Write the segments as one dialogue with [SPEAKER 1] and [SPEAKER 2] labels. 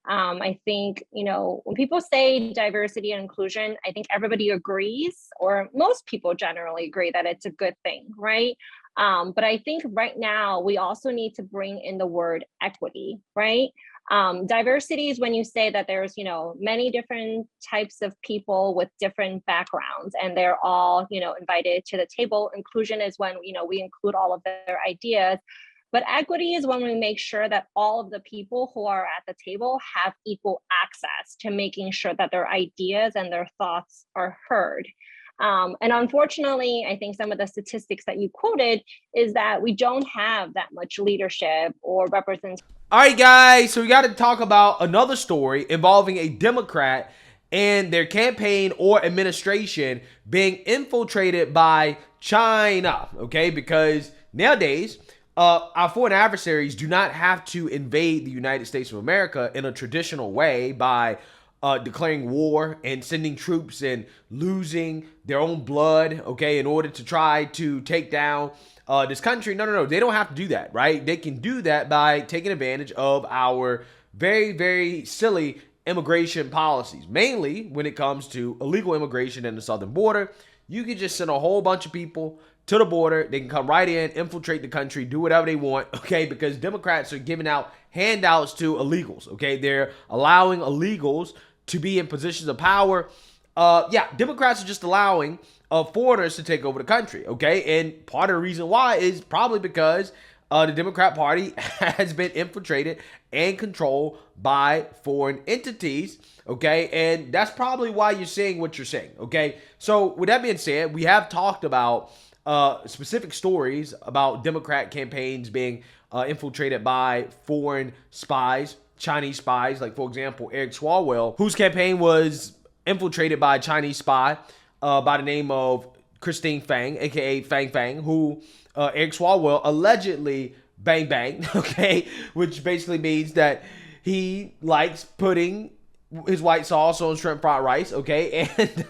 [SPEAKER 1] I think, when people say diversity and inclusion, I think everybody agrees, or most people generally agree that it's a good thing, right? But I think right now we also need to bring in the word equity, right? Diversity is when you say that there's, many different types of people with different backgrounds, and they're all, invited to the table. Inclusion is when, we include all of their ideas. But equity is when we make sure that all of the people who are at the table have equal access to making sure that their ideas and their thoughts are heard. And unfortunately, I think some of the statistics that you quoted is that we don't have that much leadership or representation.
[SPEAKER 2] All right, guys, so we got to talk about another story involving a Democrat and their campaign or administration being infiltrated by China, okay? Because nowadays, our foreign adversaries do not have to invade the United States of America in a traditional way by declaring war and sending troops and losing their own blood, okay, in order to try to take down this country. No. They don't have to do that, right? They can do that by taking advantage of our very, very silly immigration policies, mainly when it comes to illegal immigration in the southern border. You can just send a whole bunch of people to the border. They can come right in, infiltrate the country, do whatever they want, okay? Because Democrats are giving out handouts to illegals, okay? They're allowing illegals to be in positions of power. Democrats are just allowing foreigners to take over the country, okay? And part of the reason why is probably because the Democrat Party has been infiltrated and controlled by foreign entities, okay? And that's probably why you're saying what you're saying, okay? So with that being said, we have talked about specific stories about Democrat campaigns being infiltrated by foreign spies, Chinese spies, like, for example, Eric Swalwell, whose campaign was infiltrated by a Chinese spy by the name of Christine Fang, aka Fang Fang, who Eric Swalwell allegedly bang, okay, which basically means that he likes putting his white sauce on shrimp fried rice, okay, and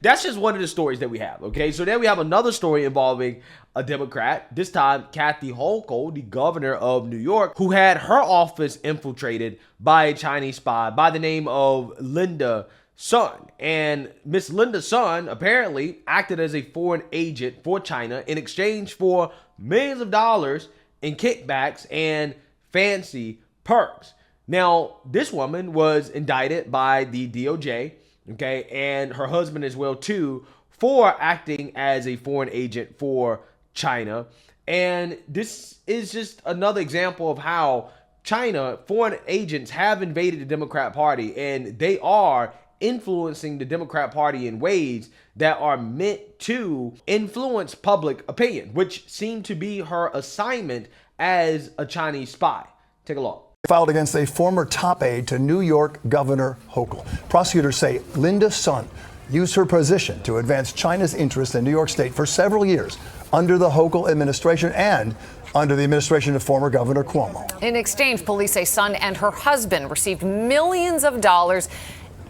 [SPEAKER 2] that's just one of the stories that we have, okay? So then we have another story involving a Democrat, this time Kathy Hochul, the governor of New York, who had her office infiltrated by a Chinese spy by the name of Linda Sun. And Miss Linda Sun apparently acted as a foreign agent for China in exchange for millions of dollars in kickbacks and fancy perks. Now, this woman was indicted by the DOJ, okay, and her husband as well too, for acting as a foreign agent for China. And this is just another example of how China, foreign agents have invaded the Democrat Party, and they are influencing the Democrat Party in ways that are meant to influence public opinion, which seemed to be her assignment as a Chinese spy. Take a look.
[SPEAKER 3] Filed against a former top aide to New York Governor Hochul. Prosecutors say Linda Sun used her position to advance China's interests in New York State for several years under the Hochul administration and under the administration of former Governor Cuomo.
[SPEAKER 4] In exchange, police say Sun and her husband received millions of dollars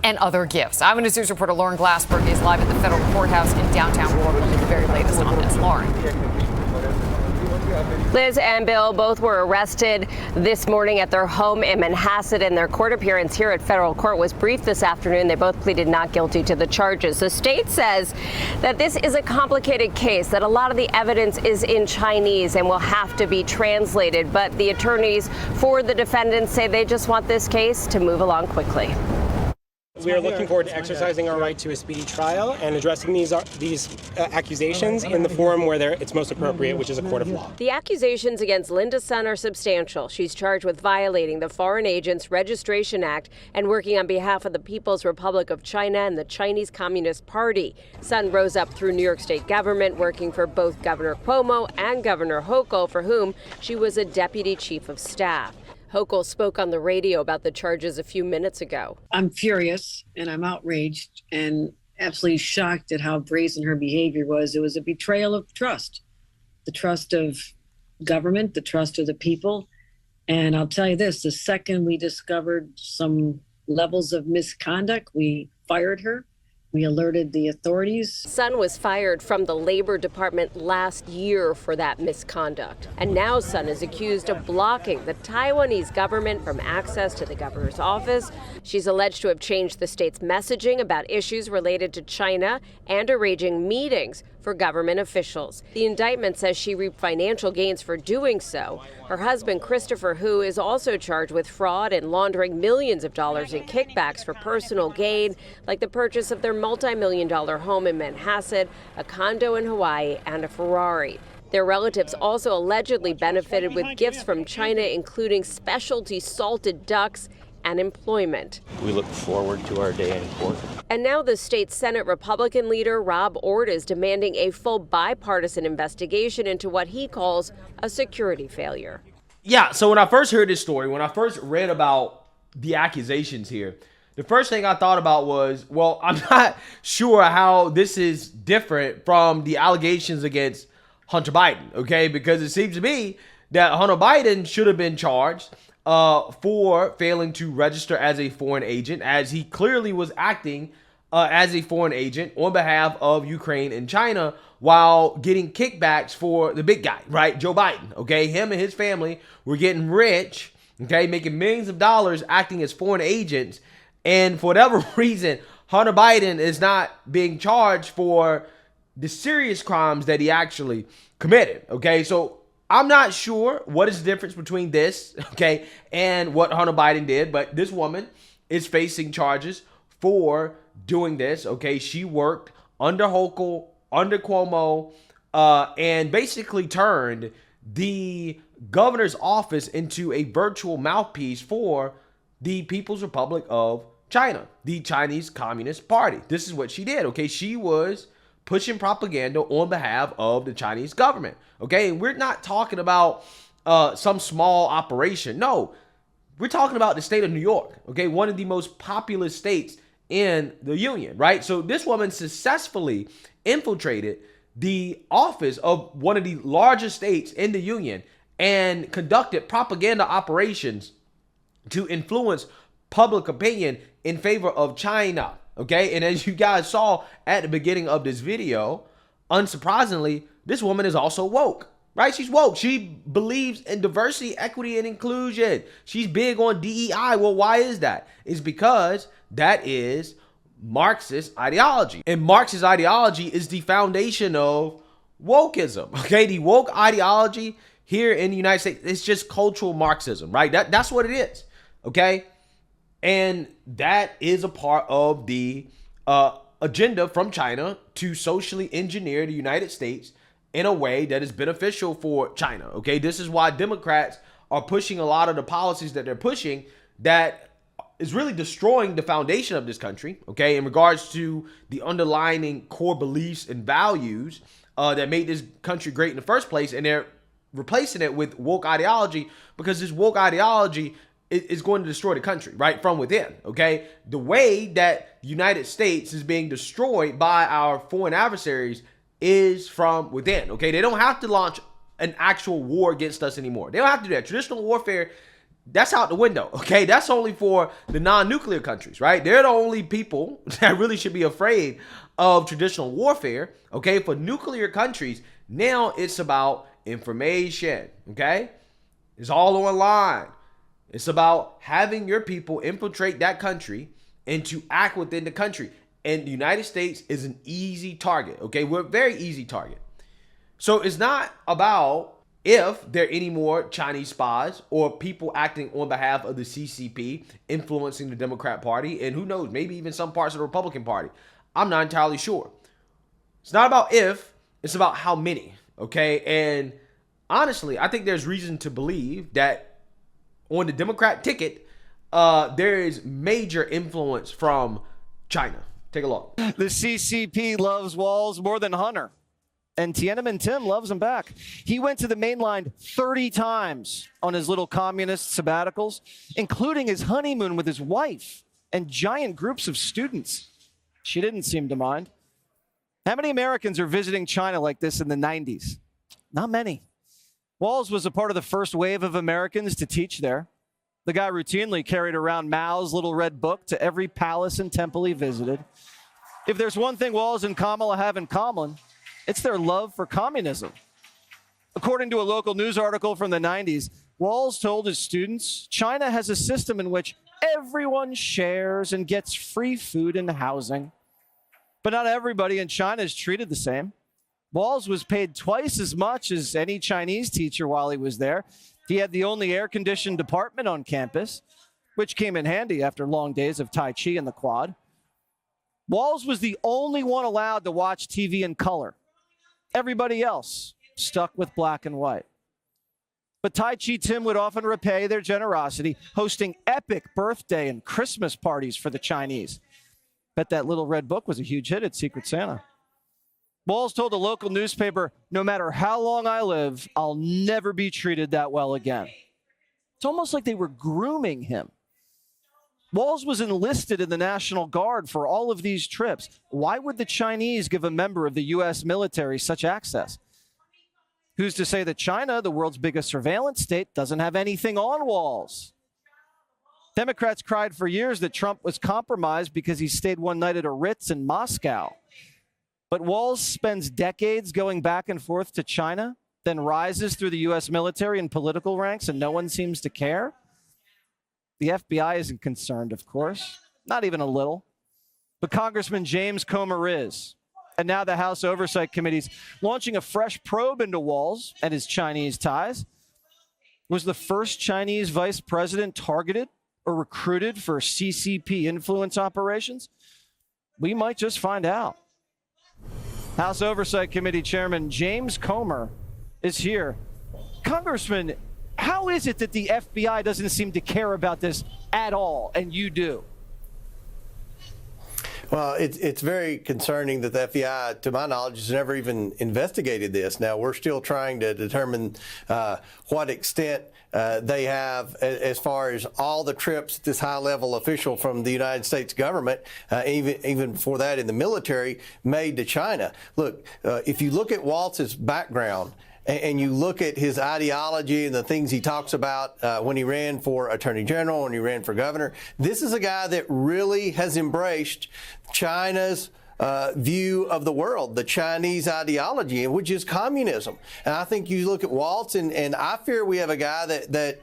[SPEAKER 4] and other gifts. Eyewitness News reporter Lauren Glassberg is live at the federal courthouse in downtown Brooklyn with the very latest on this. Lauren.
[SPEAKER 5] Liz and Bill both were arrested this morning at their home in Manhasset, and their court appearance here at federal court was brief this afternoon. They both pleaded not guilty to the charges. The state says that this is a complicated case, that a lot of the evidence is in Chinese and will have to be translated. But the attorneys for the defendants say they just want this case to move along quickly.
[SPEAKER 6] We are looking forward to exercising our right to a speedy trial and addressing these accusations in the forum where it's most appropriate, which is a court of law.
[SPEAKER 5] The accusations against Linda Sun are substantial. She's charged with violating the Foreign Agents Registration Act and working on behalf of the People's Republic of China and the Chinese Communist Party. Sun rose up through New York State government, working for both Governor Cuomo and Governor Hochul, for whom she was a deputy chief of staff. Hochul spoke on the radio about the charges a few minutes ago.
[SPEAKER 7] I'm furious and I'm outraged and absolutely shocked at how brazen her behavior was. It was a betrayal of trust, the trust of government, the trust of the people. And I'll tell you this, the second we discovered some levels of misconduct, we fired her We alerted the authorities.
[SPEAKER 5] Sun was fired from the Labor Department last year for that misconduct. And now Sun is accused of blocking the Taiwanese government from access to the governor's office. She's alleged to have changed the state's messaging about issues related to China and arranging meetings for government officials. The indictment says she reaped financial gains for doing so. Her husband, Christopher Hu, is also charged with fraud and laundering millions of dollars in kickbacks for personal gain, like the purchase of their multi-million-dollar home in Manhasset, a condo in Hawaii, and a Ferrari. Their relatives also allegedly benefited with gifts from China, including specialty salted ducks and employment.
[SPEAKER 8] We look forward to our day in court.
[SPEAKER 5] And now the state Senate Republican leader, Rob Ord, is demanding a full bipartisan investigation into what he calls a security failure.
[SPEAKER 2] Yeah, so when I first heard this story, when I first read about the accusations here, the first thing I thought about was, well, I'm not sure how this is different from the allegations against Hunter Biden, okay? Because it seems to me that Hunter Biden should have been charged for failing to register as a foreign agent, as he clearly was acting as a foreign agent on behalf of Ukraine and China while getting kickbacks for the big guy, right? Joe Biden, okay? Him and his family were getting rich, okay? Making millions of dollars acting as foreign agents. And for whatever reason, Hunter Biden is not being charged for the serious crimes that he actually committed, okay? So I'm not sure what is the difference between this, okay, and what Hunter Biden did, but this woman is facing charges for doing this, okay? She worked under Hochul, under Cuomo, and basically turned the governor's office into a virtual mouthpiece for the People's Republic of China, the Chinese Communist Party. This is what she did, okay? She was pushing propaganda on behalf of the Chinese government, okay? And we're not talking about some small operation. No, we're talking about the state of New York, okay? One of the most populous states in the union, right? So this woman successfully infiltrated the office of one of the largest states in the union and conducted propaganda operations to influence public opinion in favor of China. Okay, and as you guys saw at the beginning of this video, unsurprisingly, this woman is also woke, right? She's woke. She believes in diversity, equity, and inclusion. She's big on DEI. Well, why is that? It's because that is Marxist ideology. And Marxist ideology is the foundation of wokeism, okay? The woke ideology here in the United States, it's just cultural Marxism, right? That's what it is, okay? And that is a part of the agenda from China to socially engineer the United States in a way that is beneficial for China. Okay, this is why Democrats are pushing a lot of the policies that they're pushing that is really destroying the foundation of this country. Okay, in regards to the underlying core beliefs and values that made this country great in the first place. And they're replacing it with woke ideology because this woke ideology is going to destroy the country, right, from within, okay? The way that the United States is being destroyed by our foreign adversaries is from within, okay? They don't have to launch an actual war against us anymore. They don't have to do that. Traditional warfare, that's out the window, okay? That's only for the non-nuclear countries, right? They're the only people that really should be afraid of traditional warfare, okay? For nuclear countries, now it's about information, okay? It's all online. It's about having your people infiltrate that country and to act within the country. And the United States is an easy target, okay? We're a very easy target. So it's not about if there are any more Chinese spies or people acting on behalf of the CCP influencing the Democrat Party, and who knows, maybe even some parts of the Republican Party. I'm not entirely sure. It's not about if, it's about how many, okay? And honestly, I think there's reason to believe that on the Democrat ticket, there is major influence from China. Take a look.
[SPEAKER 9] The CCP loves Walls more than Hunter. And Tiananmen Tim loves him back. He went to the main line 30 times on his little communist sabbaticals, including his honeymoon with his wife and giant groups of students. She didn't seem to mind. How many Americans are visiting China like this in the 90s? Not many. Walls was a part of the first wave of Americans to teach there. The guy routinely carried around Mao's little red book to every palace and temple he visited. If there's one thing Walls and Kamala have in common, it's their love for communism. According to a local news article from the 90s, Walls told his students China has a system in which everyone shares and gets free food and housing. But not everybody in China is treated the same. Walls was paid twice as much as any Chinese teacher while he was there. He had the only air-conditioned department on campus, which came in handy after long days of Tai Chi in the quad. Walls was the only one allowed to watch TV in color. Everybody else stuck with black and white. But Tai Chi Tim would often repay their generosity, hosting epic birthday and Christmas parties for the Chinese. Bet that little red book was a huge hit at Secret Santa. Walls told a local newspaper, no matter how long I live, I'll never be treated that well again. It's almost like they were grooming him. Walls was enlisted in the National Guard for all of these trips. Why would the Chinese give a member of the U.S. military such access? Who's to say that China, the world's biggest surveillance state, doesn't have anything on Walls? Democrats cried for years that Trump was compromised because he stayed one night at a Ritz in Moscow. But Walls spends decades going back and forth to China, then rises through the U.S. military and political ranks, and no one seems to care. The FBI isn't concerned, of course, not even a little. But Congressman James Comer is. And now the House Oversight Committee's launching a fresh probe into Walls and his Chinese ties. Was the first Chinese vice president targeted or recruited for CCP influence operations? We might just find out. House Oversight Committee Chairman James Comer is here. Congressman, how is it that the FBI doesn't seem to care about this at all, and you do?
[SPEAKER 10] Well, it's very concerning that the FBI, to my knowledge, has never even investigated this. Now, we're still trying to determine what extent they have as far as all the trips this high-level official from the United States government, even before that in the military, made to China. Look, if you look at Waltz's background, and you look at his ideology and the things he talks about when he ran for attorney general, when he ran for governor, this is a guy that really has embraced China's view of the world, the Chinese ideology, which is communism. And I think you look at Waltz, and I fear we have a guy that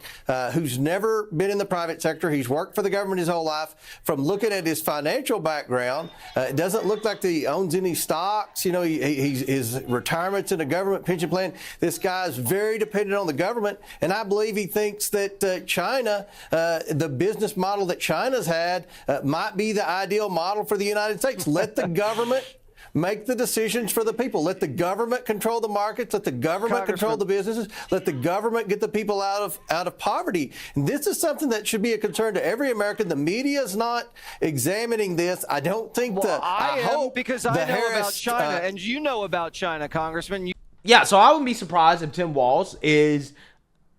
[SPEAKER 10] who's never been in the private sector. He's worked for the government his whole life. From looking at his financial background, it doesn't look like that he owns any stocks. You know, his retirement's in a government pension plan. This guy's very dependent on the government, and I believe he thinks that China, the business model that China's had, might be the ideal model for the United States. Let the government make the decisions for the people. Let the government control the markets. Let the government control the businesses. Let the government get the people out of poverty. And this is something that should be a concern to every American. The media is not examining this. I don't think
[SPEAKER 9] I hope because I know about China, and you know about China, Congressman.
[SPEAKER 2] Yeah, so I wouldn't be surprised if Tim Walz is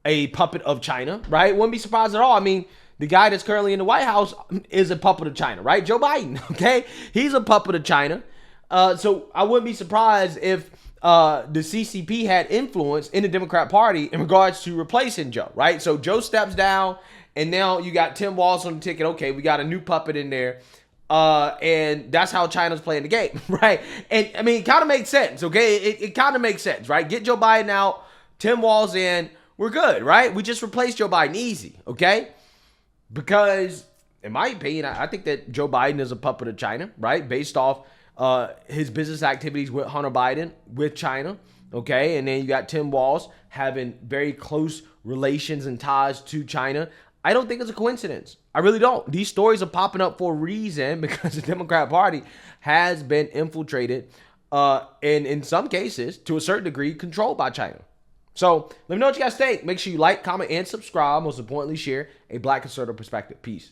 [SPEAKER 2] a puppet of China, right? Wouldn't be surprised at all. I mean, the guy that's currently in the White House is a puppet of China, right? Joe Biden, okay? He's a puppet of China. So I wouldn't be surprised if the CCP had influence in the Democrat Party in regards to replacing Joe, right? So Joe steps down, and now you got Tim Walz on the ticket. Okay, we got a new puppet in there. And that's how China's playing the game, right? And, I mean, it kind of makes sense, okay? It kind of makes sense, right? Get Joe Biden out, Tim Walz in, we're good, right? We just replaced Joe Biden easy, okay? Because, in my opinion, I think that Joe Biden is a puppet of China, right? Based off his business activities with Hunter Biden, with China, okay? And then you got Tim Walz having very close relations and ties to China. I don't think it's a coincidence. I really don't. These stories are popping up for a reason because the Democrat Party has been infiltrated and, in some cases, to a certain degree, controlled by China. So let me know what you guys think. Make sure you like, comment, and subscribe. Most importantly, share a Black conservative perspective. Peace.